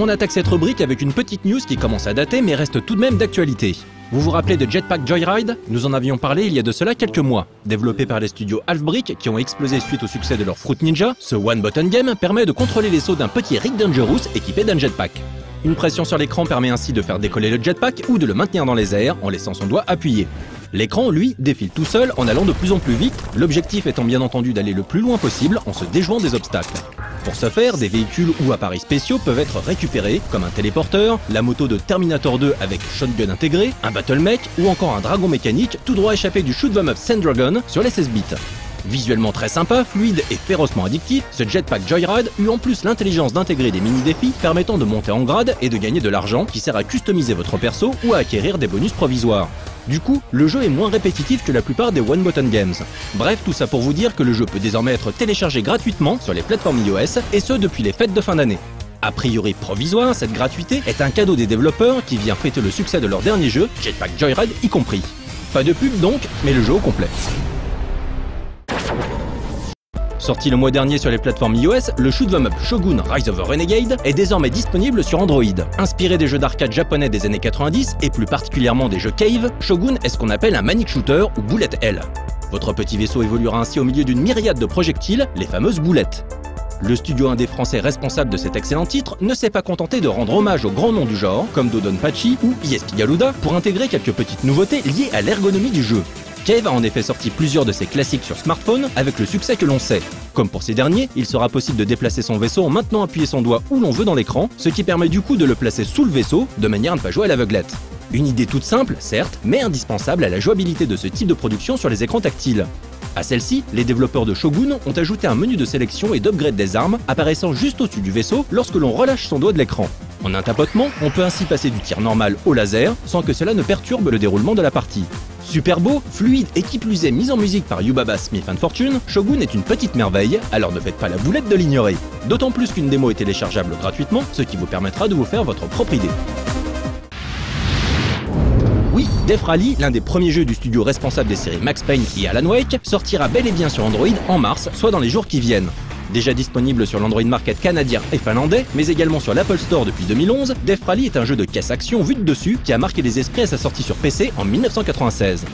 On attaque cette rubrique avec une petite news qui commence à dater mais reste tout de même d'actualité. Vous vous rappelez de Jetpack Joyride? Nous en avions parlé il y a de cela quelques mois. Développé par les studios Half-Brick qui ont explosé suite au succès de leur Fruit Ninja, ce one-button game permet de contrôler les sauts d'un petit Rick Dangerous équipé d'un jetpack. Une pression sur l'écran permet ainsi de faire décoller le jetpack ou de le maintenir dans les airs en laissant son doigt appuyé. L'écran, lui, défile tout seul en allant de plus en plus vite, l'objectif étant bien entendu d'aller le plus loin possible en se déjouant des obstacles. Pour ce faire, des véhicules ou appareils spéciaux peuvent être récupérés, comme un téléporteur, la moto de Terminator 2 avec shotgun intégré, un battle mech ou encore un dragon mécanique tout droit échappé du Shoot 'em Up Sanddragon sur les 16 bits. Visuellement très sympa, fluide et férocement addictif, ce Jetpack Joyride eut en plus l'intelligence d'intégrer des mini-défis permettant de monter en grade et de gagner de l'argent qui sert à customiser votre perso ou à acquérir des bonus provisoires. Du coup, le jeu est moins répétitif que la plupart des one-button games. Bref, tout ça pour vous dire que le jeu peut désormais être téléchargé gratuitement sur les plateformes iOS, et ce depuis les fêtes de fin d'année. A priori provisoire, cette gratuité est un cadeau des développeurs qui vient fêter le succès de leur dernier jeu, Jetpack Joyride y compris. Pas de pub donc, mais le jeu au complet. Sorti le mois dernier sur les plateformes iOS, le Shoot 'em Up Shogun Rise of the Renegade est désormais disponible sur Android. Inspiré des jeux d'arcade japonais des années 90 et plus particulièrement des jeux Cave, Shogun est ce qu'on appelle un manic shooter ou bullet hell. Votre petit vaisseau évoluera ainsi au milieu d'une myriade de projectiles, les fameuses boulettes. Le studio indé français responsable de cet excellent titre ne s'est pas contenté de rendre hommage aux grands noms du genre, comme Dodonpachi ou ISP Galuda, pour intégrer quelques petites nouveautés liées à l'ergonomie du jeu. Cave a en effet sorti plusieurs de ses classiques sur smartphone avec le succès que l'on sait. Comme pour ces derniers, il sera possible de déplacer son vaisseau en maintenant appuyer son doigt où l'on veut dans l'écran, ce qui permet du coup de le placer sous le vaisseau, de manière à ne pas jouer à l'aveuglette. Une idée toute simple, certes, mais indispensable à la jouabilité de ce type de production sur les écrans tactiles. À celle-ci, les développeurs de Shogun ont ajouté un menu de sélection et d'upgrade des armes apparaissant juste au-dessus du vaisseau lorsque l'on relâche son doigt de l'écran. En un tapotement, on peut ainsi passer du tir normal au laser sans que cela ne perturbe le déroulement de la partie. Super beau, fluide et qui plus est mis en musique par Yubaba Smith & Fortune, Shogun est une petite merveille, alors ne faites pas la boulette de l'ignorer. D'autant plus qu'une démo est téléchargeable gratuitement, ce qui vous permettra de vous faire votre propre idée. Oui, Death Rally, l'un des premiers jeux du studio responsable des séries Max Payne et Alan Wake, sortira bel et bien sur Android en mars, soit dans les jours qui viennent. Déjà disponible sur l'Android Market canadien et finlandais, mais également sur l'Apple Store depuis 2011, Death Rally est un jeu de casse-action vu de dessus qui a marqué les esprits à sa sortie sur PC en 1996.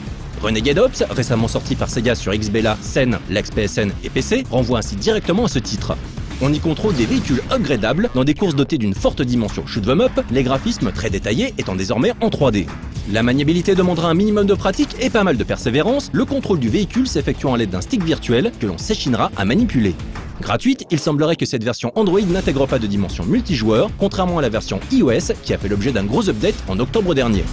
Renegade Ops, récemment sorti par Sega sur XBLA, Sen, l'ex-PSN et PC, renvoie ainsi directement à ce titre. On y contrôle des véhicules upgradables dans des courses dotées d'une forte dimension shoot 'em up, les graphismes très détaillés étant désormais en 3D. La maniabilité demandera un minimum de pratique et pas mal de persévérance, le contrôle du véhicule s'effectuant à l'aide d'un stick virtuel que l'on s'échinera à manipuler. Gratuite, il semblerait que cette version Android n'intègre pas de dimension multijoueur, contrairement à la version iOS qui a fait l'objet d'un gros update en octobre dernier.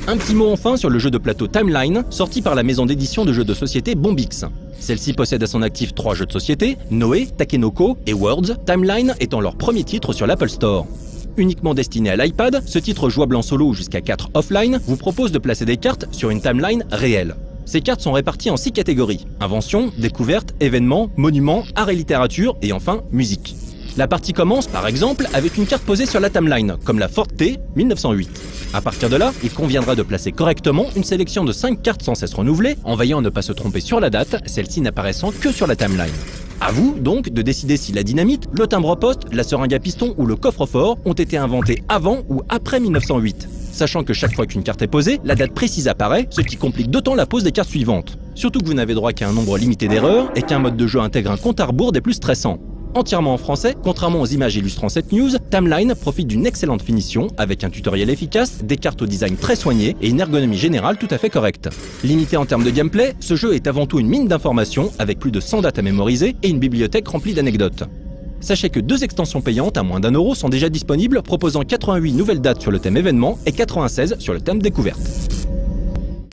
Un petit mot enfin sur le jeu de plateau Timeline, sorti par la maison d'édition de jeux de société Bombix. Celle-ci possède à son actif 3 jeux de société, Noé, Takenoko et Words, Timeline étant leur premier titre sur l'Apple Store. Uniquement destiné à l'iPad, ce titre jouable en solo ou jusqu'à 4 offline vous propose de placer des cartes sur une timeline réelle. Ces cartes sont réparties en 6 catégories: invention, découverte, événements, monuments, art et littérature et enfin musique. La partie commence par exemple avec une carte posée sur la timeline, comme la Ford T 1908. À partir de là, il conviendra de placer correctement une sélection de 5 cartes sans cesse renouvelées, en veillant à ne pas se tromper sur la date, celle-ci n'apparaissant que sur la timeline. À vous donc de décider si la dynamite, le timbre-poste, la seringue à piston ou le coffre-fort ont été inventés avant ou après 1908. Sachant que chaque fois qu'une carte est posée, la date précise apparaît, ce qui complique d'autant la pose des cartes suivantes. Surtout que vous n'avez droit qu'à un nombre limité d'erreurs et qu'un mode de jeu intègre un compte à rebours des plus stressants. Entièrement en français, contrairement aux images illustrant cette news, Timeline profite d'une excellente finition avec un tutoriel efficace, des cartes au design très soigné et une ergonomie générale tout à fait correcte. Limité en termes de gameplay, ce jeu est avant tout une mine d'informations avec plus de 100 dates à mémoriser et une bibliothèque remplie d'anecdotes. Sachez que 2 extensions payantes à moins d'1 € sont déjà disponibles, proposant 88 nouvelles dates sur le thème événement et 96 sur le thème découverte.